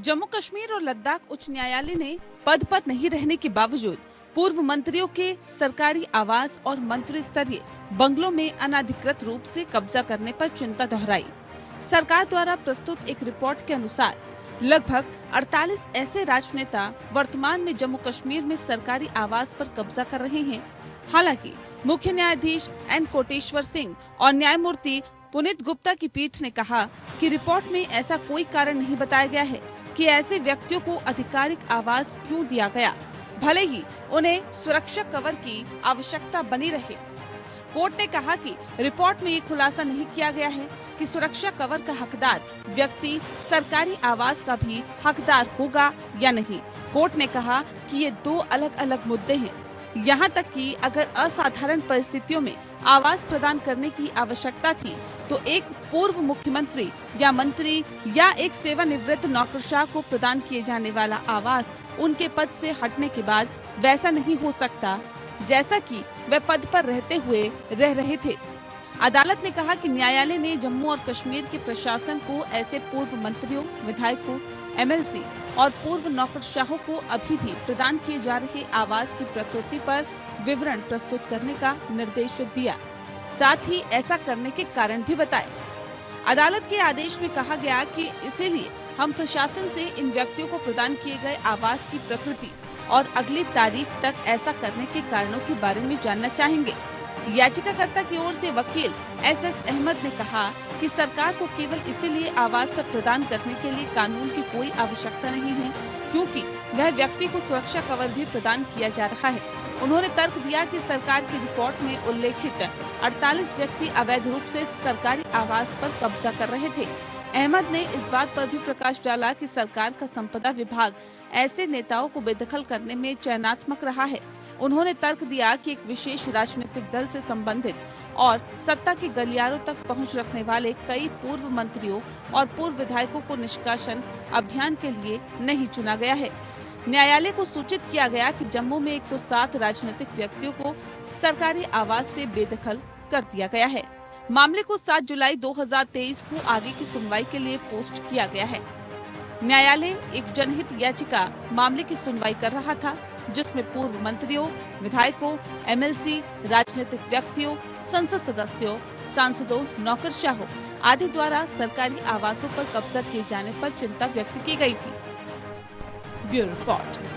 जम्मू कश्मीर और लद्दाख उच्च न्यायालय ने पद पर नहीं रहने के बावजूद पूर्व मंत्रियों के सरकारी आवास और मंत्री स्तरीय बंगलों में अनाधिकृत रूप से कब्जा करने पर चिंता दोहराई। सरकार द्वारा प्रस्तुत एक रिपोर्ट के अनुसार लगभग 48 ऐसे राजनेता वर्तमान में जम्मू कश्मीर में सरकारी आवास पर कब्जा कर रहे हैं। हालांकि मुख्य न्यायाधीश एन कोटेश्वर सिंह और न्यायमूर्ति पुनीत गुप्ता की पीठ ने कहा कि रिपोर्ट में ऐसा कोई कारण नहीं बताया गया है कि ऐसे व्यक्तियों को आधिकारिक आवास क्यों दिया गया, भले ही उन्हें सुरक्षा कवर की आवश्यकता बनी रहे। कोर्ट ने कहा कि रिपोर्ट में ये खुलासा नहीं किया गया है कि सुरक्षा कवर का हकदार व्यक्ति सरकारी आवास का भी हकदार होगा या नहीं। कोर्ट ने कहा कि ये दो अलग अलग मुद्दे हैं। यहाँ तक कि अगर असाधारण परिस्थितियों में आवास प्रदान करने की आवश्यकता थी तो एक पूर्व मुख्यमंत्री या मंत्री या एक सेवानिवृत्त नौकरशाह को प्रदान किए जाने वाला आवास उनके पद से हटने के बाद वैसा नहीं हो सकता जैसा कि वे पद पर रहते हुए रह रहे थे। अदालत ने कहा कि न्यायालय ने जम्मू और कश्मीर के प्रशासन को ऐसे पूर्व मंत्रियों, विधायकों, एमएलसी और पूर्व नौकरशाहों को अभी भी प्रदान किए जा रहे आवास की प्रकृति पर विवरण प्रस्तुत करने का निर्देश दिया, साथ ही ऐसा करने के कारण भी बताए। अदालत के आदेश में कहा गया कि इसीलिए हम प्रशासन से इन व्यक्तियों को प्रदान किए गए आवास की प्रकृति और अगली तारीख तक ऐसा करने के कारणों के बारे में जानना चाहेंगे। याचिकाकर्ता की ओर से वकील एसएस अहमद ने कहा कि सरकार को केवल इसीलिए आवास प्रदान करने के लिए कानून की कोई आवश्यकता नहीं है क्योंकि वह व्यक्ति को सुरक्षा कवर भी प्रदान किया जा रहा है। उन्होंने तर्क दिया कि सरकार की रिपोर्ट में उल्लेखित 48 व्यक्ति अवैध रूप से सरकारी आवास पर कब्जा कर रहे थे। अहमद ने इस बात पर भी प्रकाश डाला कि सरकार का संपदा विभाग ऐसे नेताओं को बेदखल करने में चयनात्मक रहा है। उन्होंने तर्क दिया कि एक विशेष राजनीतिक दल से संबंधित और सत्ता के गलियारों तक पहुंच रखने वाले कई पूर्व मंत्रियों और पूर्व विधायकों को निष्कासन अभियान के लिए नहीं चुना गया है। न्यायालय को सूचित किया गया कि जम्मू में 107 राजनीतिक व्यक्तियों को सरकारी आवास से बेदखल कर दिया गया है। मामले को 7 जुलाई 2023 को आगे की सुनवाई के लिए पोस्ट किया गया है। न्यायालय एक जनहित याचिका मामले की सुनवाई कर रहा था जिसमें पूर्व मंत्रियों, विधायकों, एमएलसी, राजनीतिक व्यक्तियों, संसद सदस्यों, सांसदों, नौकरशाहों आदि द्वारा सरकारी आवासों पर कब्जा किए जाने पर चिंता व्यक्त की गई थी। Bureau report.